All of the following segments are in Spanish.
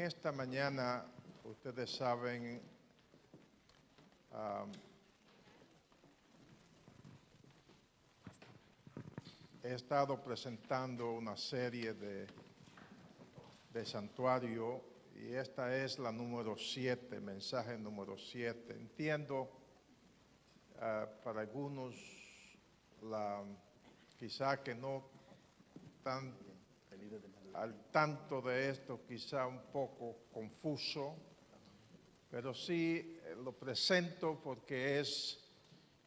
esta mañana, ustedes saben, he estado presentando una serie de santuario y esta es la número 7, mensaje número 7. Entiendo para algunos quizá que no están al tanto de esto, quizá un poco confuso, pero sí lo presento porque es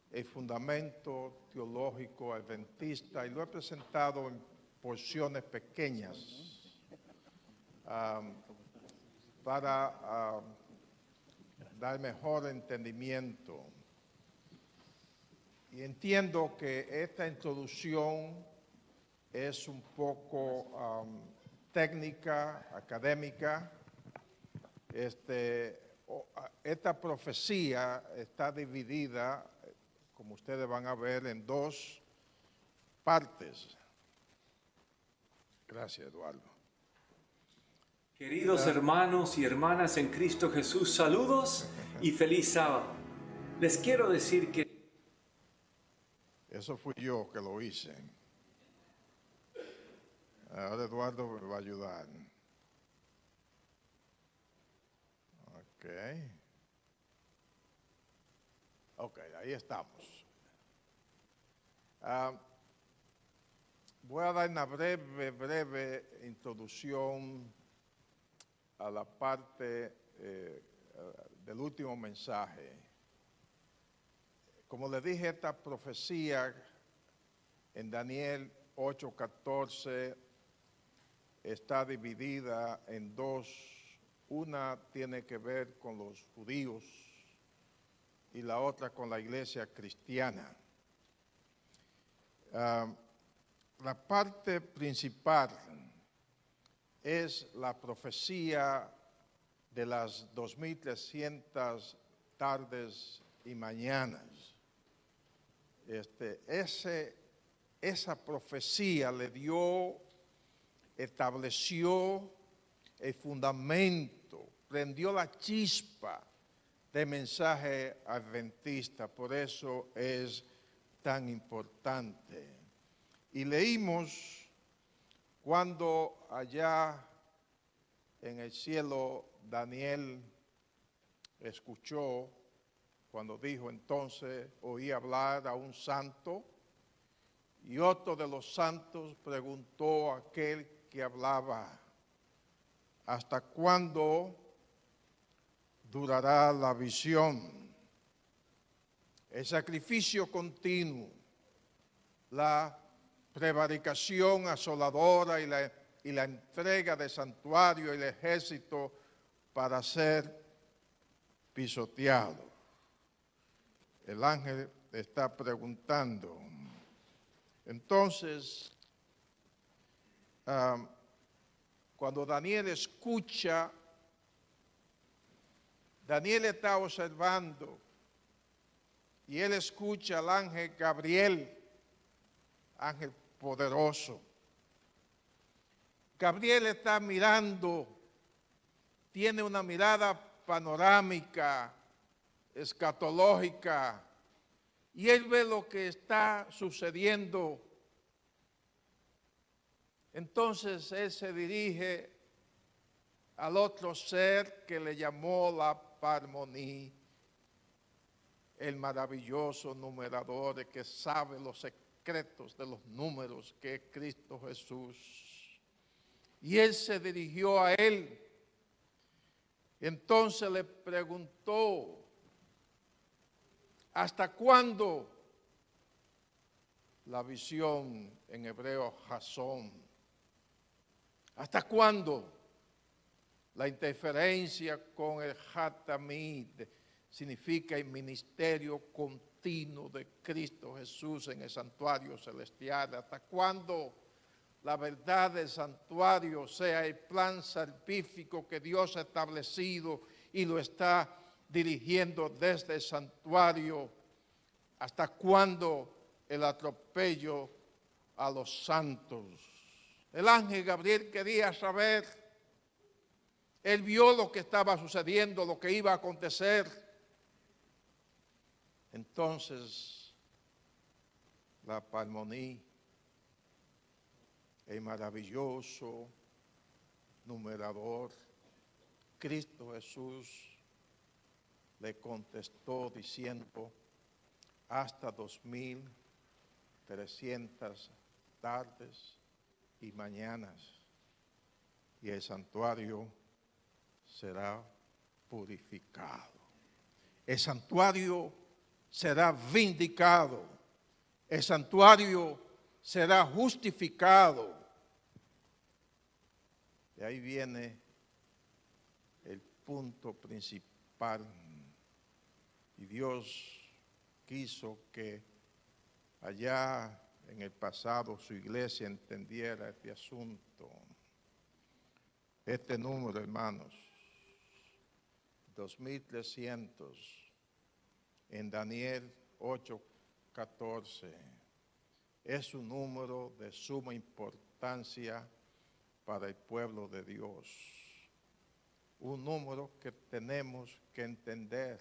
el fundamento teológico adventista y lo he presentado en porciones pequeñas para dar mejor entendimiento. Y entiendo que esta introducción es un poco técnica, académica. Esta profecía está dividida, como ustedes van a ver, en dos partes. Gracias, Eduardo. Queridos hermanos y hermanas en Cristo Jesús, saludos y feliz sábado. Les quiero decir que... Eso fui yo que lo hice. Ahora Eduardo me va a ayudar. Ok, ahí estamos. Voy a dar una breve introducción a la parte del último mensaje. Como les dije, esta profecía en Daniel 8:14 está dividida en dos. Una tiene que ver con los judíos y la otra con la iglesia cristiana. La parte principal es la profecía de las 2300 tardes y mañanas. Esa profecía estableció el fundamento, prendió la chispa del mensaje adventista, por eso es tan importante. Y leímos cuando allá en el cielo Daniel escuchó, cuando dijo entonces, oí hablar a un santo, y otro de los santos preguntó a aquel que hablaba, ¿hasta cuándo durará la visión? El sacrificio continuo, la prevaricación asoladora y la entrega de santuario y el ejército para ser pisoteado. El ángel está preguntando. Entonces, cuando Daniel escucha, Daniel está observando y él escucha al ángel Gabriel, ángel poderoso. Gabriel está mirando, tiene una mirada panorámica, escatológica, y él ve lo que está sucediendo. Entonces él se dirige al otro ser que le llamó la Parmonía, el maravilloso numerador que sabe los secretos de los números, que es Cristo Jesús. Y él se dirigió a él. Entonces le preguntó, ¿hasta cuándo? La visión en hebreo, jasón. ¿Hasta cuándo? La interferencia con el hatamid significa el ministerio continuo de Cristo Jesús en el santuario celestial. ¿Hasta cuándo la verdad del santuario sea el plan salvífico que Dios ha establecido y lo está dirigiendo desde el santuario? ¿Hasta cuándo el atropello a los santos? El ángel Gabriel quería saber. Él vio lo que estaba sucediendo, lo que iba a acontecer. Entonces, la Palmonía, el maravilloso numerador, Cristo Jesús, le contestó diciendo: hasta 2300 tardes y mañanas, y el santuario será purificado. El santuario será vindicado. El santuario será justificado. Y ahí viene el punto principal. Y Dios quiso que allá en el pasado su iglesia entendiera este asunto. Este número, hermanos, 2300, en Daniel 8:14, es un número de suma importancia para el pueblo de Dios. Un número que tenemos que entender.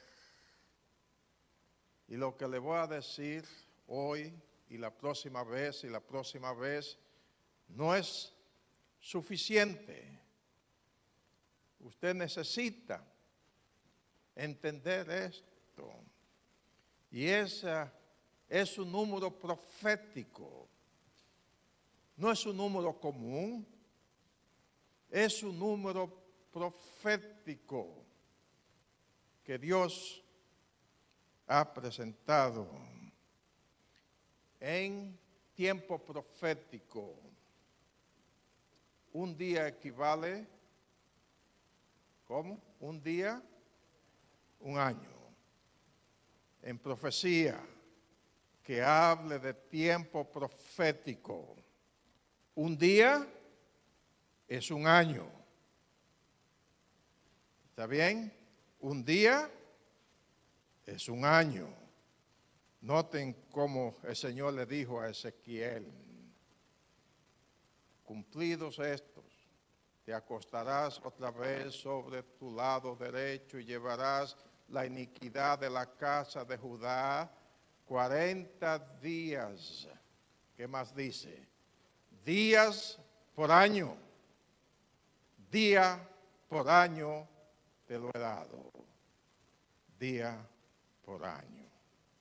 Y lo que le voy a decir hoy y la próxima vez no es suficiente. Usted necesita entender esto. Y ese es un número profético. No es un número común. Es un número profético que Dios ha presentado. En tiempo profético, un día equivale, ¿cómo? Un día, un año. En profecía, que hable de tiempo profético, un día es un año. ¿Está bien? Un día es un año. Noten cómo el Señor le dijo a Ezequiel: cumplidos estos, te acostarás otra vez sobre tu lado derecho y llevarás la iniquidad de la casa de Judá 40 días. ¿Qué más dice? Días por año. Día por año te lo he dado. Día por año.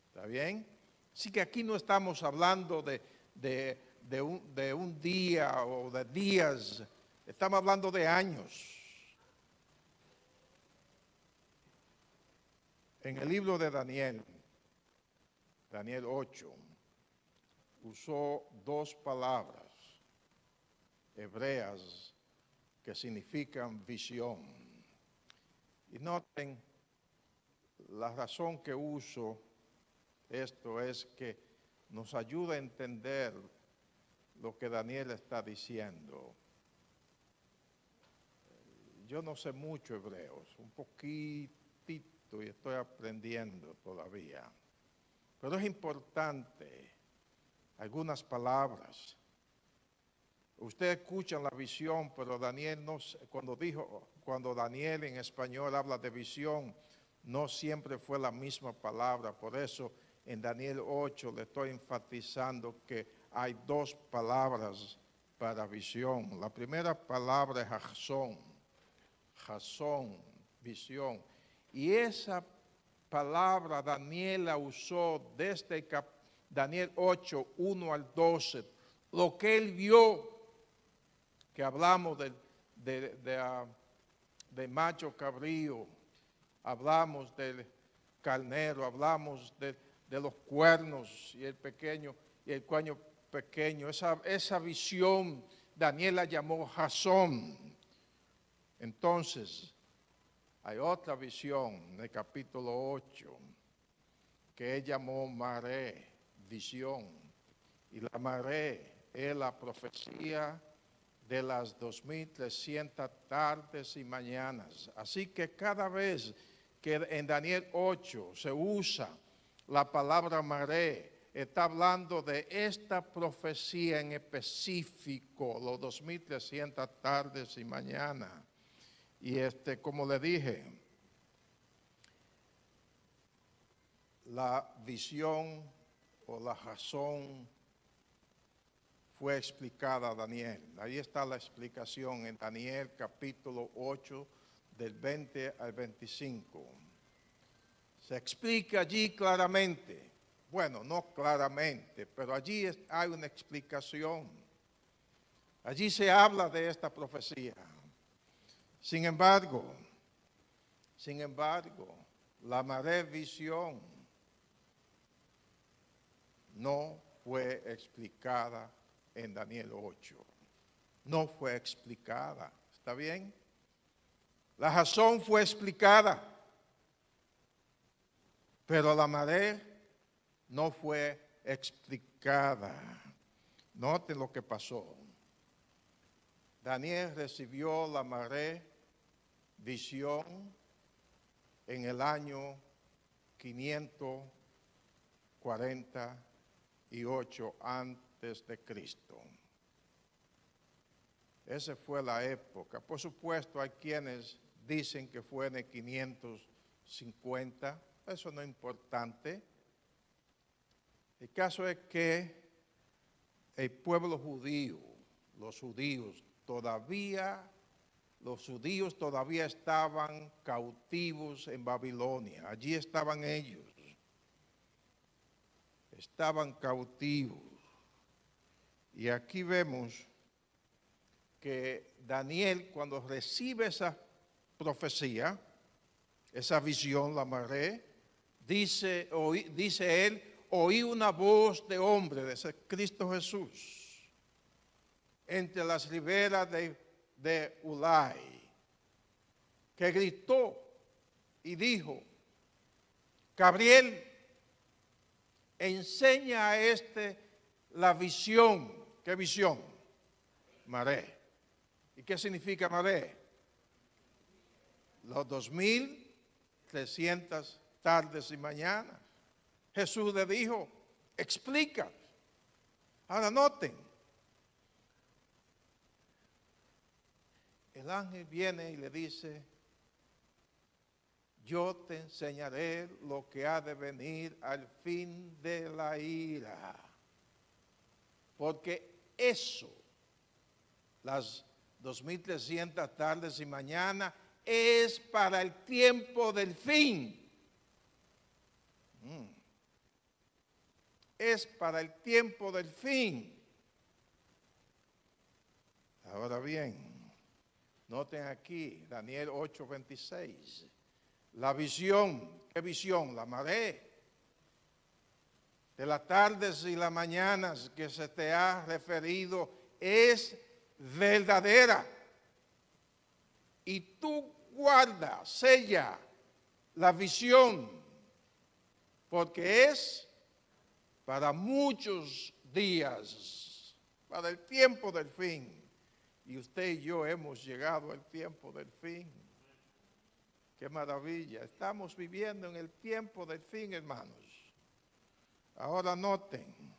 ¿Está bien? Así que aquí no estamos hablando de un día o de días. Estamos hablando de años. En el libro de Daniel 8, usó dos palabras hebreas que significan visión. Y noten, la razón que uso esto es que nos ayuda a entender lo que Daniel está diciendo. Yo no sé mucho hebreos, un poquitito, y estoy aprendiendo todavía. Pero es importante algunas palabras. Usted escucha la visión, pero Daniel no, cuando Daniel en español habla de visión, no siempre fue la misma palabra. Por eso en Daniel 8 le estoy enfatizando que hay dos palabras para visión. La primera palabra es Jasón, visión. Y esa palabra Daniel la usó desde Daniel 8, 1 al 12. Lo que él vio, que hablamos de macho cabrío, hablamos del carnero, hablamos de los cuernos y el pequeño y el cuerno pequeño. Esa visión Daniel la llamó Jasón. Entonces, hay otra visión en el capítulo 8 que él llamó Maré, visión. Y la Maré es la profecía de las 2300 tardes y mañanas. Así que cada vez que en Daniel 8 se usa la palabra Maré, está hablando de esta profecía en específico, los 2300 tardes y mañanas. Y como le dije, la visión o la razón fue explicada a Daniel. Ahí está la explicación en Daniel capítulo 8 del 20 al 25. Se explica allí claramente, bueno, no claramente, pero allí hay una explicación. Allí se habla de esta profecía. Sin embargo, la marea visión no fue explicada en Daniel 8. No fue explicada. ¿Está bien? La razón fue explicada, pero la marea no fue explicada. Noten lo que pasó. Daniel recibió la marea visión en el año 548 antes de Cristo. Esa fue la época. Por supuesto, hay quienes dicen que fue en el 550. Eso no es importante. El caso es que el pueblo judío, los judíos todavía estaban cautivos en Babilonia. Allí estaban ellos. Estaban cautivos. Y aquí vemos que Daniel, cuando recibe esa profecía, esa visión, la marea, dice él, oí una voz de hombre, de ese Cristo Jesús, entre las riberas de Ulai, que gritó y dijo: Gabriel, enseña a la visión. ¿Qué visión? Marea. ¿Y qué significa marea? Los 2300 tardes y mañanas. Jesús le dijo: explica. Ahora noten. El ángel viene y le dice: yo te enseñaré lo que ha de venir al fin de la ira. Porque eso, las 2300 tardes y mañanas, es para el tiempo del fin. Es para el tiempo del fin. Ahora bien, noten aquí, Daniel 8:26. La visión, ¿qué visión? La marea de las tardes y las mañanas que se te ha referido es verdadera. Y tú guarda, sella la visión, porque es para muchos días, para el tiempo del fin. Y usted y yo hemos llegado al tiempo del fin. ¡Qué maravilla! Estamos viviendo en el tiempo del fin, hermanos. Ahora noten.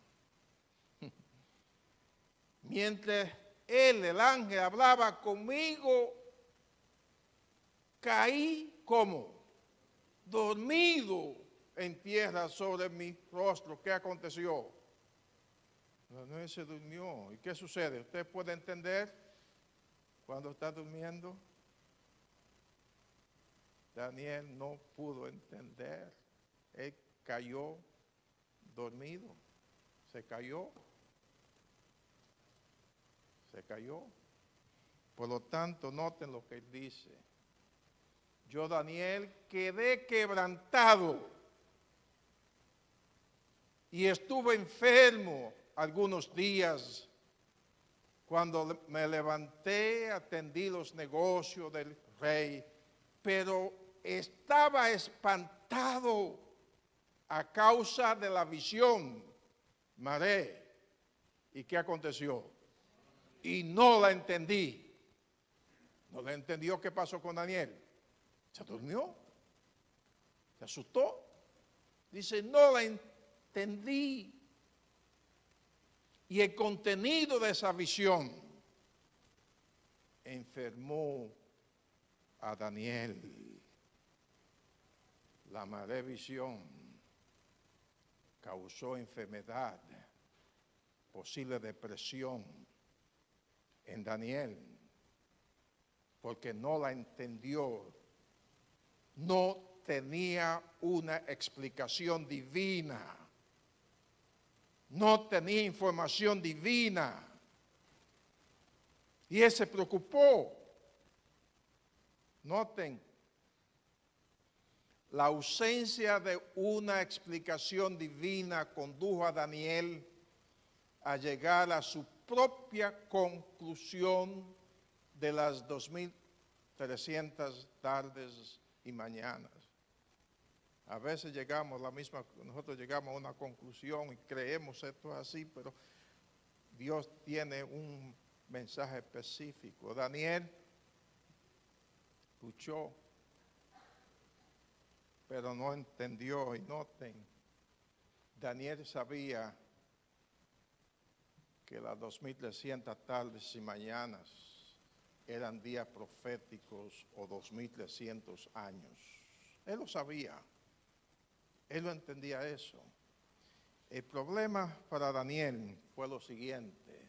Mientras el ángel, hablaba conmigo, caí como dormido en tierra sobre mi rostro. ¿Qué aconteció? No se durmió. ¿Y qué sucede? ¿Usted puede entender cuando está durmiendo? Daniel no pudo entender. Él cayó dormido. Se cayó. Por lo tanto, noten lo que él dice. Yo, Daniel, quedé quebrantado y estuve enfermo algunos días. Cuando me levanté, atendí los negocios del rey, pero estaba espantado a causa de la visión, marea. ¿Y qué aconteció? Y no la entendí. ¿No la entendió? ¿Qué pasó con Daniel? ¿Se durmió? ¿Se asustó? Dice, no la entendí. Y el contenido de esa visión enfermó a Daniel. La mala visión causó enfermedad, posible depresión en Daniel, porque no la entendió, no tenía una explicación divina, no tenía información divina, y él se preocupó. Noten, la ausencia de una explicación divina condujo a Daniel a llegar a su propia conclusión de las 2300 tardes y mañanas. A veces nosotros llegamos a una conclusión y creemos esto es así, pero Dios tiene un mensaje específico. Daniel escuchó, pero no entendió. Y noten, Daniel sabía que las 2300 tardes y mañanas eran días proféticos o 2300 años. Él lo sabía, él lo entendía eso. El problema para Daniel fue lo siguiente: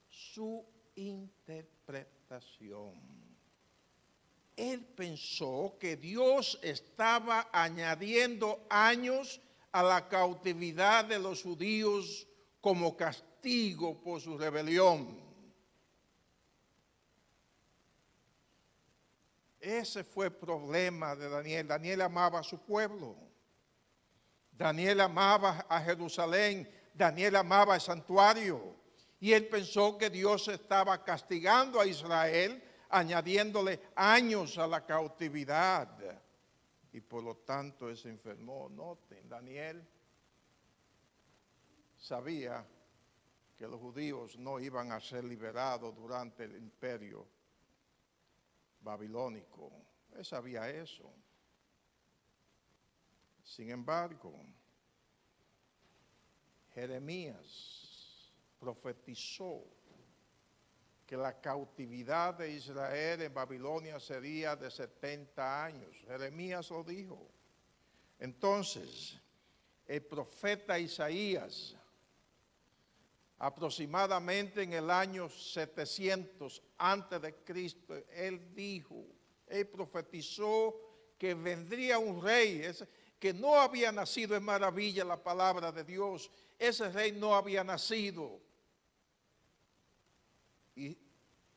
su interpretación. Él pensó que Dios estaba añadiendo años a la cautividad de los judíos como castigo por su rebelión. Ese fue el problema de Daniel. Daniel amaba a su pueblo. Daniel amaba a Jerusalén. Daniel amaba el santuario. Y él pensó que Dios estaba castigando a Israel, añadiéndole años a la cautividad. Y por lo tanto él se enfermó. Noten, Daniel sabía que los judíos no iban a ser liberados durante el imperio babilónico. Él sabía eso. Sin embargo, Jeremías profetizó que la cautividad de Israel en Babilonia sería de 70 años. Jeremías lo dijo. Entonces, el profeta Isaías, aproximadamente en el año 700 antes de Cristo, él profetizó que vendría un rey que no había nacido. Es maravilla la palabra de Dios. Ese rey no había nacido. Y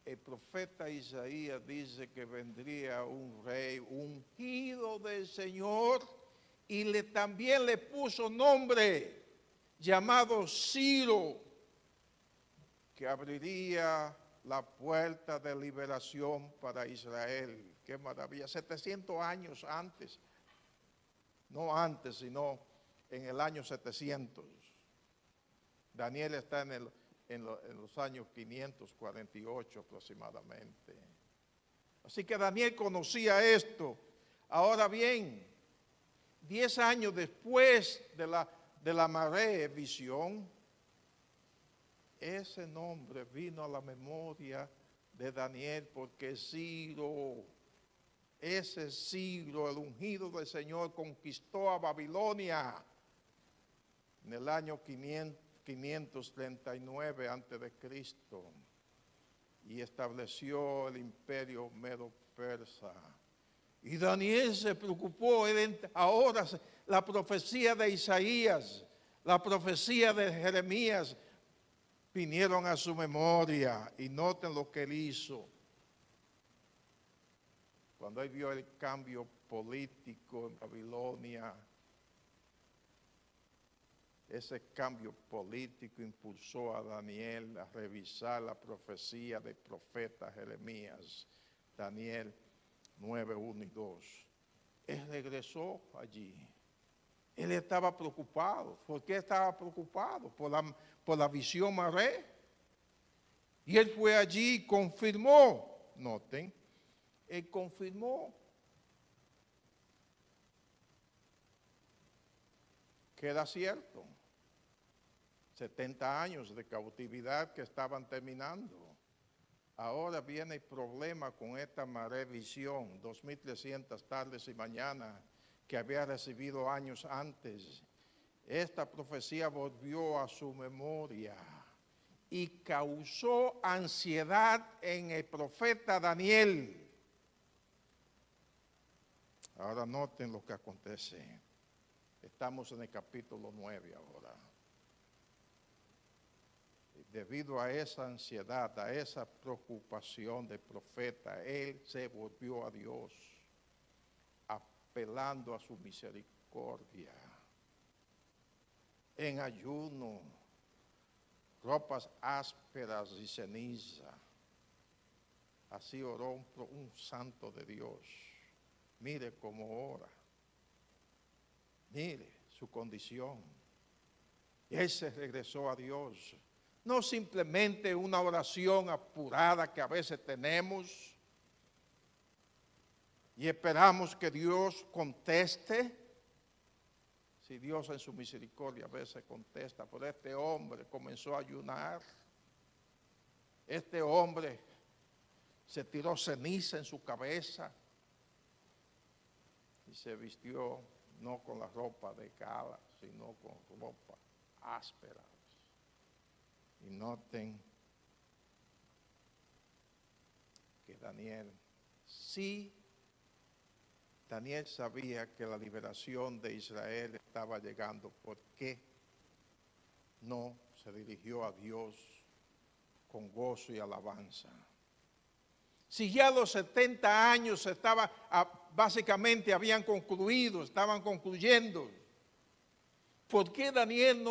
el profeta Isaías dice que vendría un rey ungido del Señor, y también le puso nombre, llamado Ciro, que abriría la puerta de liberación para Israel. Qué maravilla. 700 años antes, no antes, sino en el año 700. Daniel está en los años 548 aproximadamente. Así que Daniel conocía esto. Ahora bien, 10 años después de la marea visión, ese nombre vino a la memoria de Daniel, porque Ciro, ese Ciro, el ungido del Señor, conquistó a Babilonia en el año 539 a.C. y estableció el imperio medo-persa. Y Daniel se preocupó. Ahora la profecía de Isaías, la profecía de Jeremías vinieron a su memoria, y noten lo que él hizo. Cuando él vio el cambio político en Babilonia, ese cambio político impulsó a Daniel a revisar la profecía del profeta Jeremías, Daniel 9, 1 y 2. Él regresó allí. Él estaba preocupado. ¿Por qué estaba preocupado? Por la visión maré. Y él fue allí y confirmó. Noten, él confirmó que era cierto. 70 años de cautividad que estaban terminando. Ahora viene el problema con esta visión, 2300 tardes y mañanas que había recibido años antes. Esta profecía volvió a su memoria y causó ansiedad en el profeta Daniel. Ahora noten lo que acontece. Estamos en el capítulo 9 ahora. Debido a esa ansiedad, a esa preocupación del profeta, él se volvió a Dios, apelando a su misericordia. En ayuno, ropas ásperas y ceniza. Así oró un santo de Dios. Mire cómo ora. Mire su condición. Y él se regresó a Dios. No simplemente una oración apurada que a veces tenemos y esperamos que Dios conteste. Si Dios en su misericordia a veces contesta, pero este hombre comenzó a ayunar. Este hombre se tiró ceniza en su cabeza y se vistió no con la ropa de gala, sino con ropa áspera. Y noten que Daniel sabía que la liberación de Israel estaba llegando. ¿Por qué no se dirigió a Dios con gozo y alabanza? Si ya los 70 años básicamente habían concluido, estaban concluyendo, ¿por qué Daniel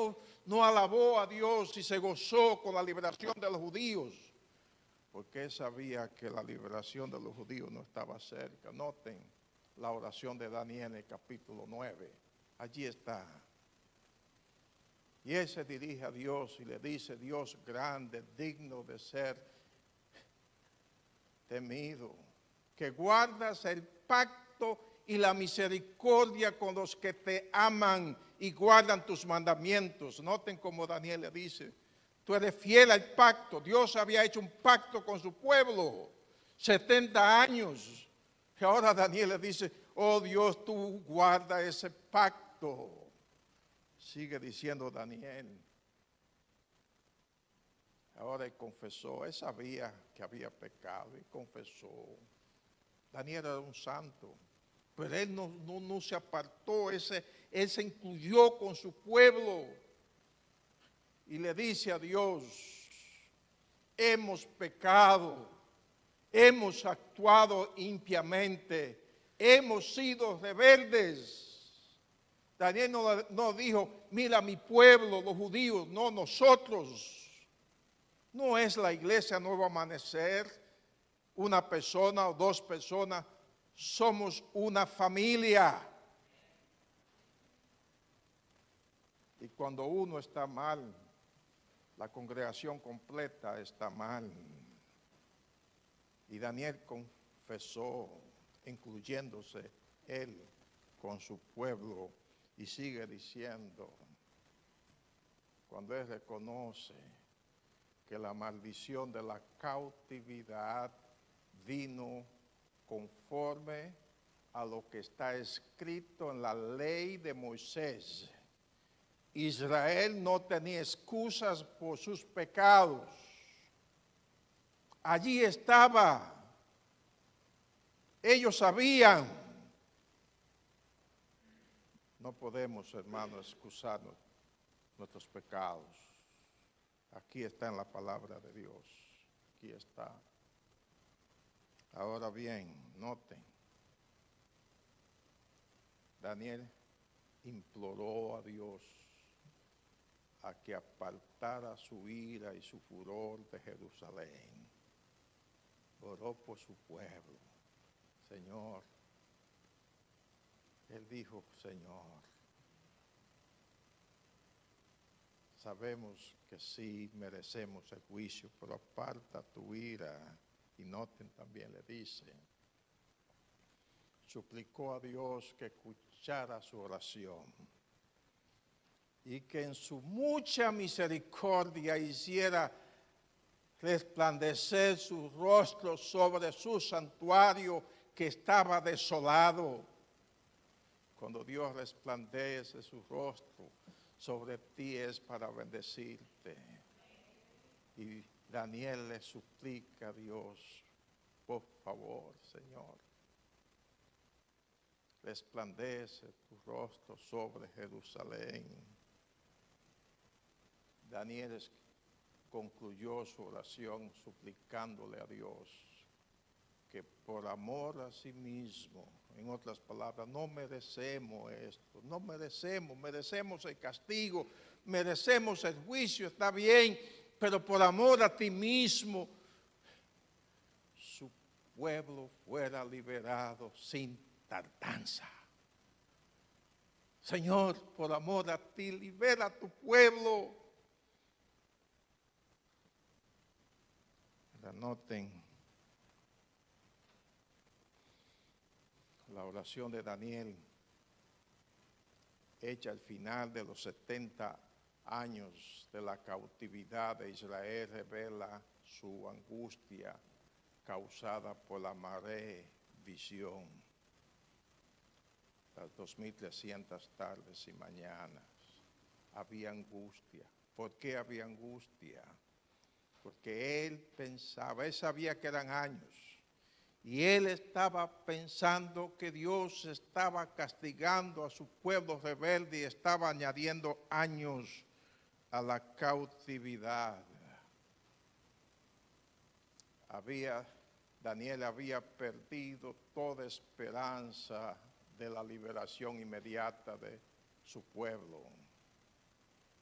no alabó a Dios y se gozó con la liberación de los judíos? Porque él sabía que la liberación de los judíos no estaba cerca. Noten la oración de Daniel en el capítulo 9. Allí está. Y él se dirige a Dios y le dice: Dios grande, digno de ser temido, que guardas el pacto y la misericordia con los que te aman y guardan tus mandamientos. Noten cómo Daniel le dice: tú eres fiel al pacto. Dios había hecho un pacto con su pueblo, 70 años. Y ahora Daniel le dice: oh Dios, tú guarda ese pacto. Sigue diciendo Daniel. Ahora él confesó, él sabía que había pecado y confesó. Daniel era un santo, pero él no se apartó, él se incluyó con su pueblo y le dice a Dios: hemos pecado, hemos actuado impiamente, hemos sido rebeldes. Daniel no dijo: mira mi pueblo, los judíos, no, nosotros. No es la iglesia Nuevo Amanecer, una persona o dos personas, somos una familia. Y cuando uno está mal, la congregación completa está mal. Y Daniel confesó, incluyéndose él con su pueblo, y sigue diciendo, cuando él reconoce que la maldición de la cautividad vino conforme a lo que está escrito en la ley de Moisés. Israel no tenía excusas por sus pecados. Allí estaba. Ellos sabían. No podemos, hermanos, excusarnos nuestros pecados. Aquí está en la palabra de Dios. Aquí está. Ahora bien, noten. Daniel imploró a Dios a que apartara su ira y su furor de Jerusalén. Oró por su pueblo. Señor, él dijo: Señor, sabemos que sí merecemos el juicio, pero aparta tu ira. Y noten también, le dice, suplicó a Dios que escuchara su oración y que en su mucha misericordia hiciera resplandecer su rostro sobre su santuario que estaba desolado. Cuando Dios resplandece su rostro sobre ti es para bendecirte. Y Daniel le suplica a Dios, por favor, Señor, resplandece tu rostro sobre Jerusalén. Daniel concluyó su oración suplicándole a Dios que por amor a sí mismo, en otras palabras, no merecemos esto, no merecemos el castigo, merecemos el juicio, está bien, pero por amor a ti mismo, su pueblo fuera liberado sin tardanza. Señor, por amor a ti, libera a tu pueblo. Anoten la oración de Daniel, hecha al final de los 70 años de la cautividad de Israel, revela su angustia causada por la marea visión. Las 2300 tardes y mañanas había angustia. ¿Por qué había angustia? Porque él pensaba, él sabía que eran años, y él estaba pensando que Dios estaba castigando a su pueblo rebelde y estaba añadiendo años a la cautividad. Daniel había perdido toda esperanza de la liberación inmediata de su pueblo.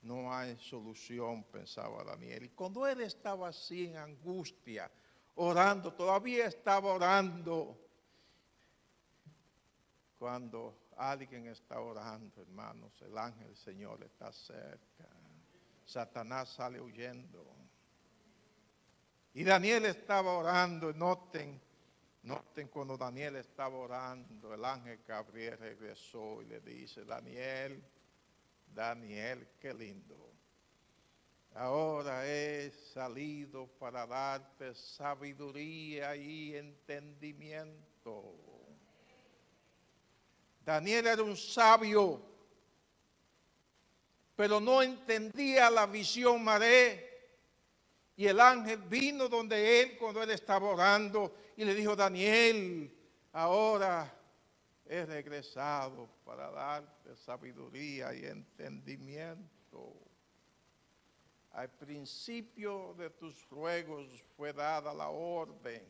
No hay solución, pensaba Daniel. Y cuando él estaba así en angustia, orando, todavía estaba orando. Cuando alguien está orando, hermanos, el ángel del Señor está cerca. Satanás sale huyendo. Y Daniel estaba orando, noten cuando Daniel estaba orando, el ángel Gabriel regresó y le dice, Daniel, qué lindo. Ahora he salido para darte sabiduría y entendimiento. Daniel era un sabio, pero no entendía la visión maré. Y el ángel vino donde él cuando él estaba orando y le dijo, Daniel, ahora he regresado para darte sabiduría y entendimiento. Al principio de tus ruegos fue dada la orden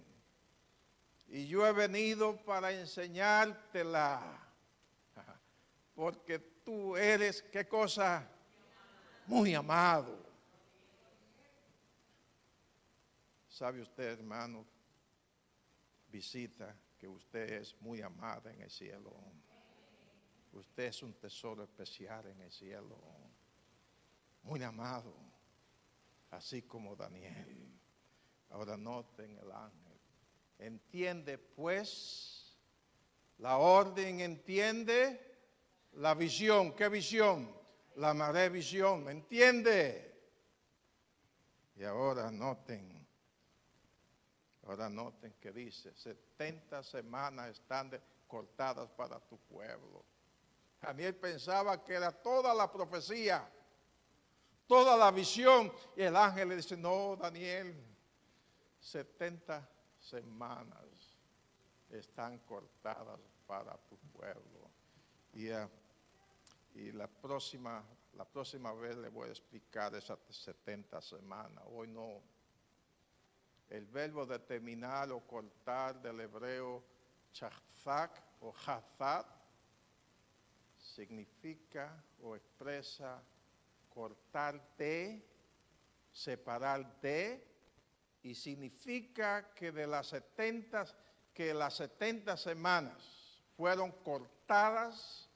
y yo he venido para enseñártela, porque tú eres, ¿qué cosa? Muy amado. ¿Sabe usted, hermano, visita, que usted es muy amada en el cielo? Usted es un tesoro especial en el cielo, muy amado, así como Daniel. Ahora noten el ángel. Entiende pues la orden, entiende la visión. ¿Qué visión? La marea visión, ¿entiende? Y ahora noten que dice, 70 semanas están cortadas para tu pueblo. Daniel pensaba que era toda la profecía, toda la visión. Y el ángel le dice, no, Daniel, 70 semanas están cortadas para tu pueblo. Y la próxima vez le voy a explicar esas 70 semanas. Hoy no. El verbo determinar o cortar del hebreo chazak o hazat significa o expresa cortar de, separar de, y significa que las 70 semanas fueron cortadas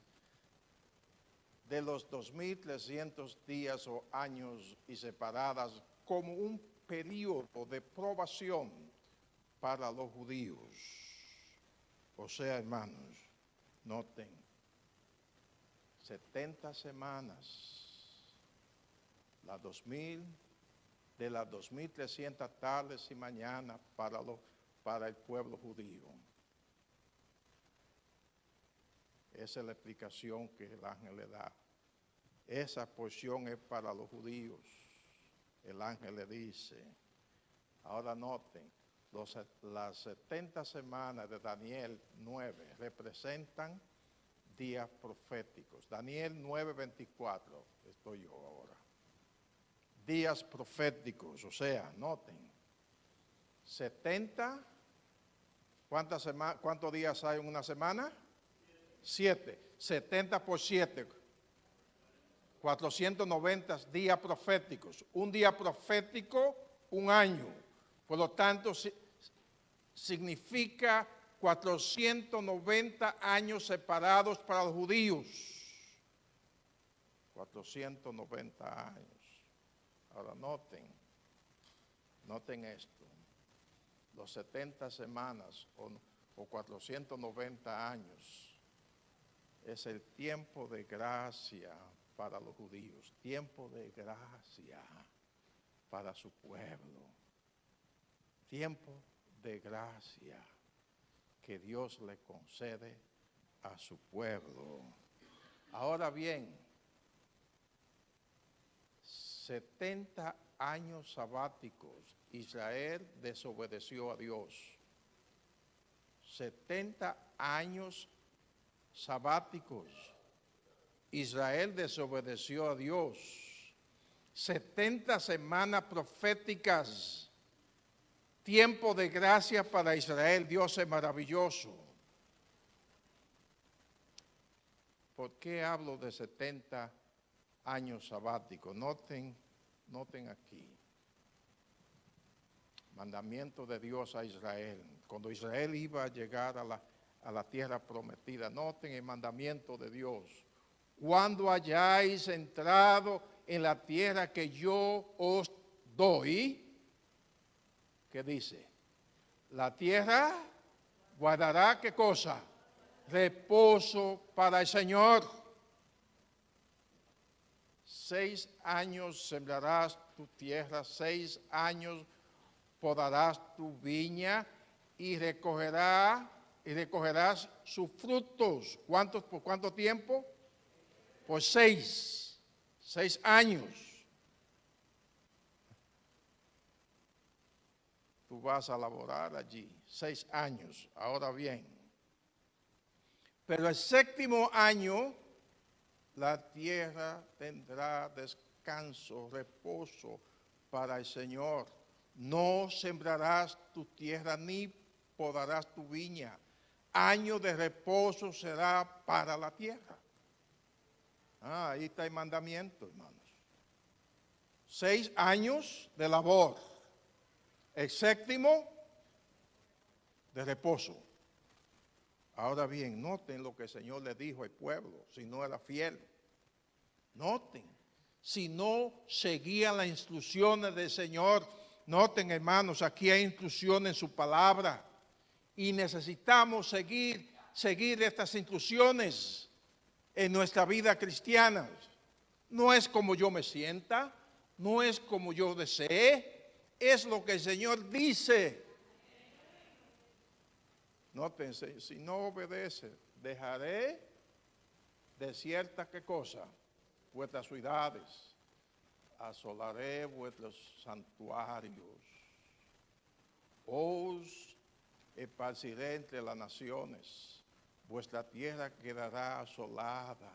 de los 2300 días o años y separadas como un periodo de probación para los judíos. O sea, hermanos, noten, 70 semanas, las de las 2300 tardes y mañanas para el pueblo judío. Esa es la explicación que el ángel le da. Esa porción es para los judíos. El ángel le dice, ahora noten, las 70 semanas de Daniel 9 representan días proféticos. Daniel 9:24, estoy yo ahora. Días proféticos, o sea, noten, 70, ¿cuántos días hay en una semana? 7, 70 por 7, 490 días proféticos. Un día profético, un año. Por lo tanto, significa 490 años separados para los judíos. 490 años. Ahora noten esto. Los 70 semanas o 490 años es el tiempo de gracia para los judíos. Tiempo de gracia para su pueblo. Tiempo de gracia que Dios le concede a su pueblo. Ahora bien, 70 años sabáticos, Israel desobedeció a Dios. 70 años sabáticos, Israel desobedeció a Dios. 70 semanas proféticas, tiempo de gracia para Israel. Dios es maravilloso. ¿Por qué hablo de 70 años sabáticos? Noten aquí. Mandamiento de Dios a Israel. Cuando Israel iba a llegar a la tierra prometida, noten el mandamiento de Dios. Cuando hayáis entrado en la tierra que yo os doy, ¿qué dice? La tierra guardará, ¿qué cosa? Reposo para el Señor. 6 años sembrarás tu tierra, 6 años podarás tu viña y recogerás sus frutos. ¿Por cuánto tiempo? Por 6 años. Tú vas a laborar allí 6 años. Ahora bien, pero el 7º año la tierra tendrá descanso, reposo para el Señor. No sembrarás tu tierra ni podarás tu viña. Año de reposo será para la tierra. Ahí está el mandamiento, hermanos. 6 años de labor. El 7º de reposo. Ahora bien, noten lo que el Señor le dijo al pueblo, si no era fiel. Noten, si no seguían las instrucciones del Señor. Noten, hermanos, aquí hay instrucciones en su palabra. Y necesitamos seguir estas instrucciones en nuestra vida cristiana. No es como yo me sienta, no es como yo desee, es lo que el Señor dice. Nótense, si no obedece, dejaré desiertas, ¿qué cosa? Vuestras ciudades, asolaré vuestros santuarios, os esparciré entre las naciones, vuestra tierra quedará asolada.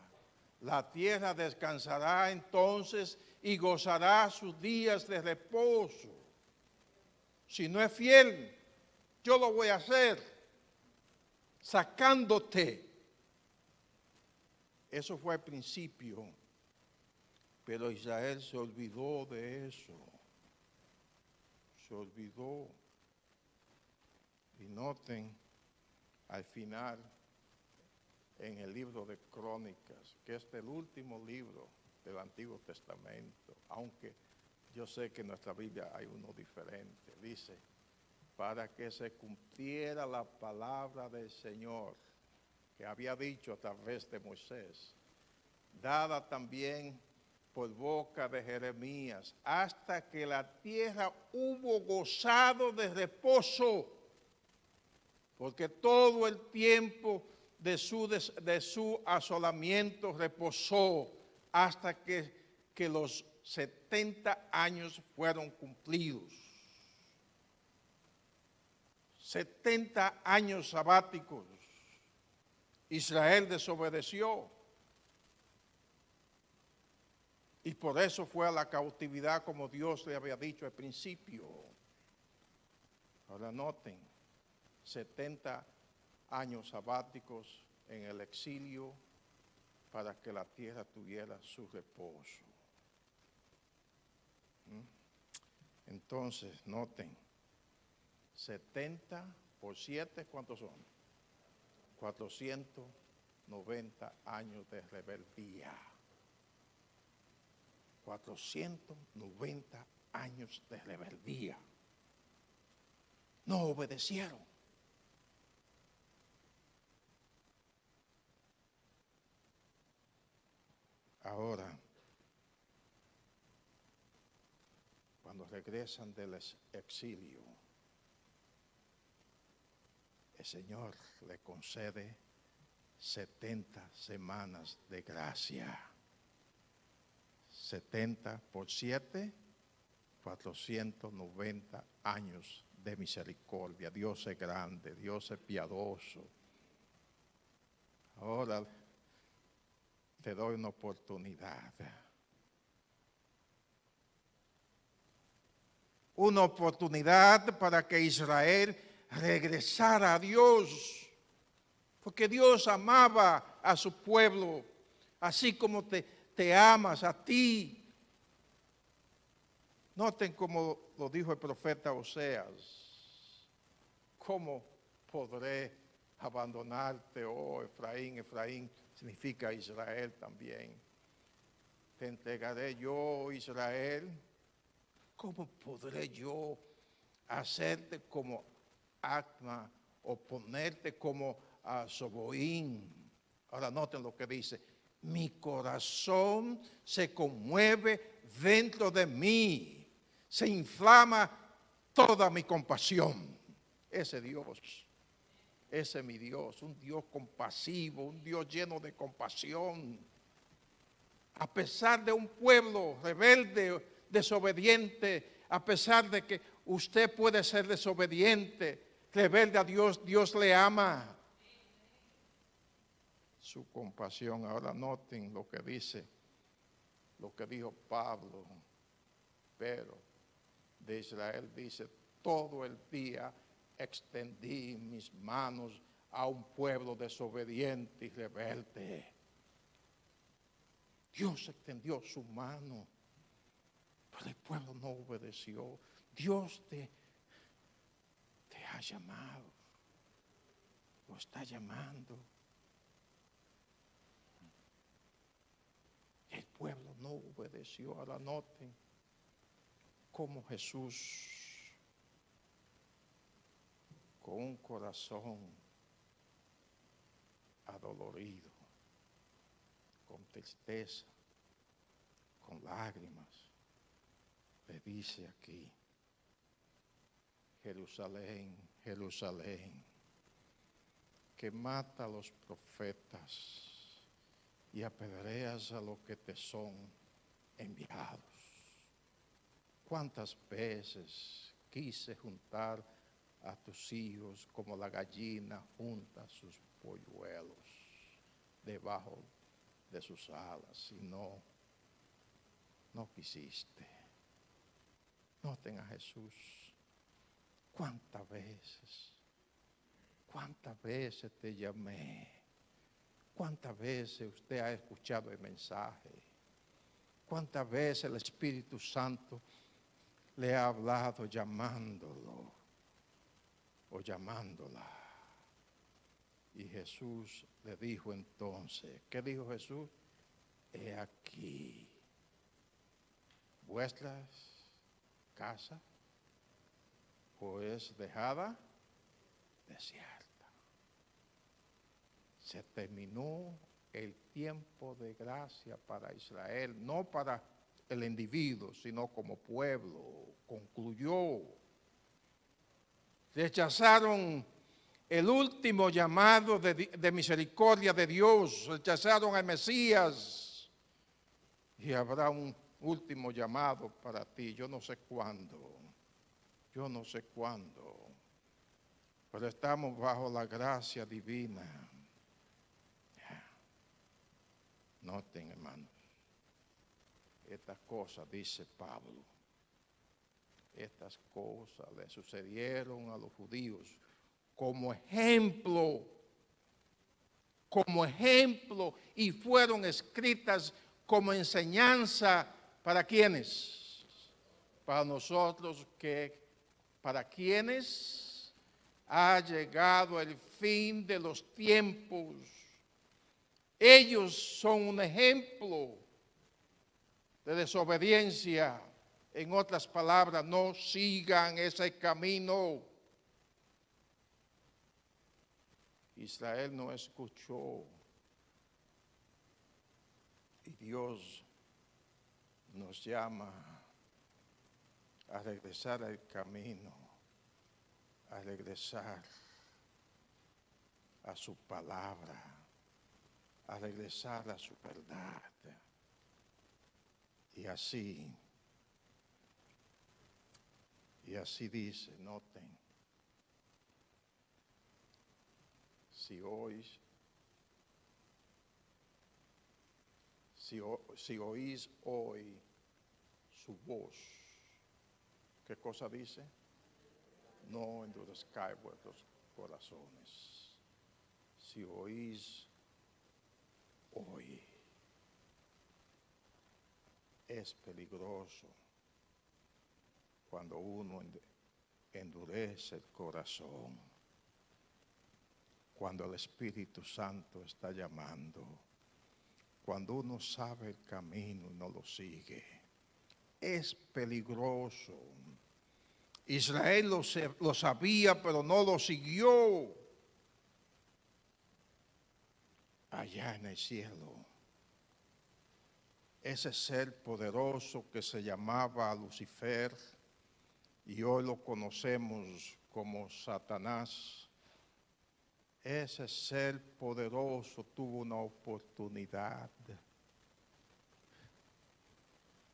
La tierra descansará entonces y gozará sus días de reposo. Si no es fiel, yo lo voy a hacer. Sacándote. Eso fue al principio, pero Israel se olvidó de eso. Se olvidó. Y noten al final en el libro de Crónicas, que es el último libro del Antiguo Testamento, aunque yo sé que en nuestra Biblia hay uno diferente, dice, para que se cumpliera la palabra del Señor que había dicho a través de Moisés, dada también por boca de Jeremías, hasta que la tierra hubo gozado de reposo, porque todo el tiempo de su asolamiento reposó hasta que los 70 años fueron cumplidos. 70 años sabáticos. Israel desobedeció. Y por eso fue a la cautividad como Dios le había dicho al principio. Ahora noten, 70 años sabáticos en el exilio para que la tierra tuviera su reposo. Entonces, noten, 70 por 7, ¿cuántos son? 490 años de rebeldía. 490 años de rebeldía. No obedecieron. Ahora, cuando regresan del exilio, el Señor le concede 70 semanas de gracia. 70 por 7, 490 años de misericordia. Dios es grande, Dios es piadoso. Ahora te doy una oportunidad. Una oportunidad para que Israel regresara a Dios. Porque Dios amaba a su pueblo, así como te amas a ti. Noten cómo lo dijo el profeta Oseas. ¿Cómo podré abandonarte, oh Efraín? Efraín significa Israel también. Te entregaré yo, Israel. ¿Cómo podré yo hacerte como Acma o ponerte como a Soboín? Ahora noten lo que dice. Mi corazón se conmueve dentro de mí, se inflama toda mi compasión. Ese Dios, ese es mi Dios, un Dios compasivo, un Dios lleno de compasión. A pesar de un pueblo rebelde, desobediente, a pesar de que usted puede ser desobediente, rebelde a Dios, Dios le ama. Su compasión. Ahora noten lo que dice, lo que dijo Pablo, pero de Israel dice, todo el día extendí mis manos a un pueblo desobediente y rebelde. Dios extendió su mano, pero el pueblo no obedeció. Dios te ha llamado, lo está llamando. El pueblo no obedeció. Ahora noten cómo Jesús, con un corazón adolorido, con tristeza, con lágrimas, le dice aquí, Jerusalén, Jerusalén, que mata a los profetas y apedreas a los que te son enviados. ¿Cuántas veces quise juntar a tus hijos como la gallina junta sus polluelos debajo de sus alas? Y no quisiste. Noten a Jesús. ¿Cuántas veces te llamé? ¿Cuántas veces usted ha escuchado el mensaje? ¿Cuántas veces el Espíritu Santo le ha hablado llamándolo o llamándola? Y Jesús le dijo entonces, ¿qué dijo Jesús? He aquí, vuestras casas pues dejada desierta. Se terminó el tiempo de gracia para Israel, no para el individuo, sino como pueblo, concluyó. Rechazaron el último llamado de misericordia de Dios, rechazaron al Mesías, y habrá un último llamado para ti, yo no sé cuándo, pero estamos bajo la gracia divina. Noten, hermanos, estas cosas, dice Pablo, estas cosas le sucedieron a los judíos como ejemplo, y fueron escritas como enseñanza para quienes, para nosotros, para quienes ha llegado el fin de los tiempos. Ellos son un ejemplo de desobediencia. En otras palabras, no sigan ese camino. Israel no escuchó. Y Dios nos llama a regresar al camino, a regresar a su palabra, a regresar a su verdad. Y así dice, noten, si oís hoy su voz, ¿qué cosa dice? No endurezcáis vuestros corazones. Si oís hoy, es peligroso cuando uno endurece el corazón, cuando el Espíritu Santo está llamando, cuando uno sabe el camino y no lo sigue. Es peligroso. Israel lo sabía, pero no lo siguió. Allá en el cielo, ese ser poderoso que se llamaba Lucifer, y hoy lo conocemos como Satanás, ese ser poderoso tuvo una oportunidad.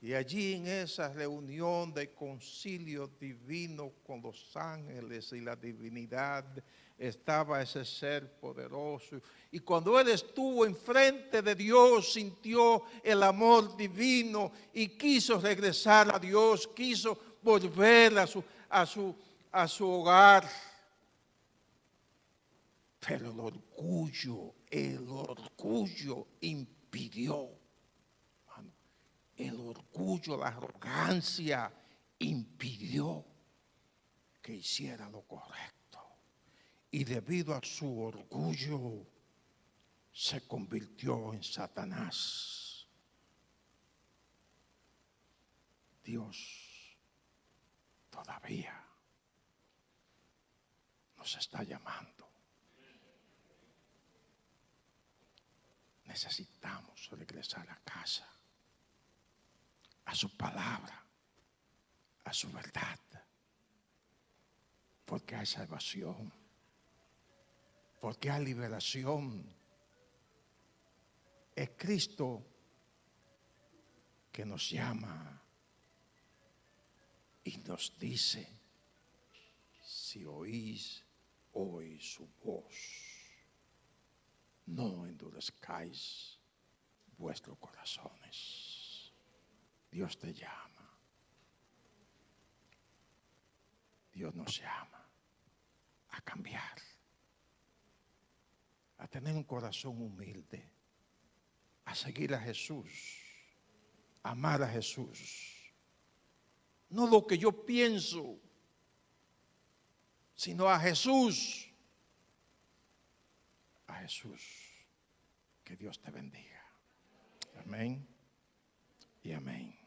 Y allí en esa reunión de concilio divino con los ángeles y la divinidad, estaba ese ser poderoso. Y cuando él estuvo enfrente de Dios, sintió el amor divino y quiso regresar a Dios, quiso volver a su hogar. Pero el orgullo impidió. El orgullo, la arrogancia impidió que hiciera lo correcto. Y debido a su orgullo, se convirtió en Satanás. Dios todavía nos está llamando. Necesitamos regresar a casa, a su palabra, a su verdad, porque hay salvación, porque hay liberación. Es Cristo que nos llama y nos dice, si oís hoy su voz, no endurezcáis vuestros corazones. Dios te llama. Dios nos llama a cambiar, a tener un corazón humilde, a seguir a Jesús, a amar a Jesús. No lo que yo pienso, sino a Jesús. A Jesús. Que Dios te bendiga. Amén y amén.